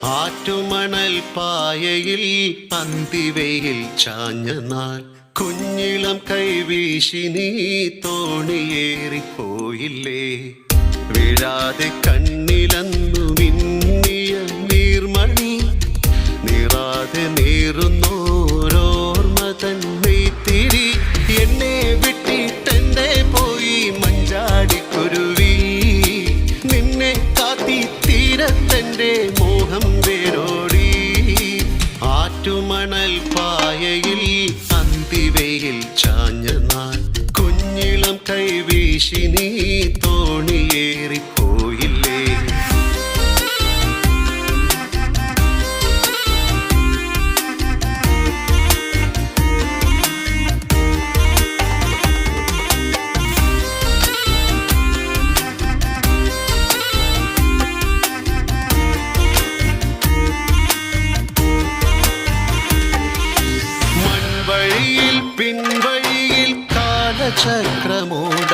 ആറ്റുമണൽ പായയിൽ അന്തിവയിൽ ചാഞ്ഞ നാൾ കുഞ്ഞിളം കൈവീശി നീ തോണിയേറിപ്പോയില്ലേ. വീഴാതെ കണ്ണിലന്നു മിന്നിയ നീർമണി നീറാതെ നീറുന്നോരോർമ്മ തന്നെത്തിരി എന്നെ വിട്ടിട്ടെന്റെ പോയി മഞ്ചാടിക്കുരുവി നിന്നെ കാത്തി തീരത്തെന്റെ മോഹം വേരോടി. ആറ്റുമണൽ പായയിൽ അന്തിവയിൽ ചാഞ്ഞ നാൾ കുഞ്ഞിളം കൈവീശി നീ തോണിയേറിപ്പോയില്ലേ. പിൻവഴിയിൽ കാലചക്രമോട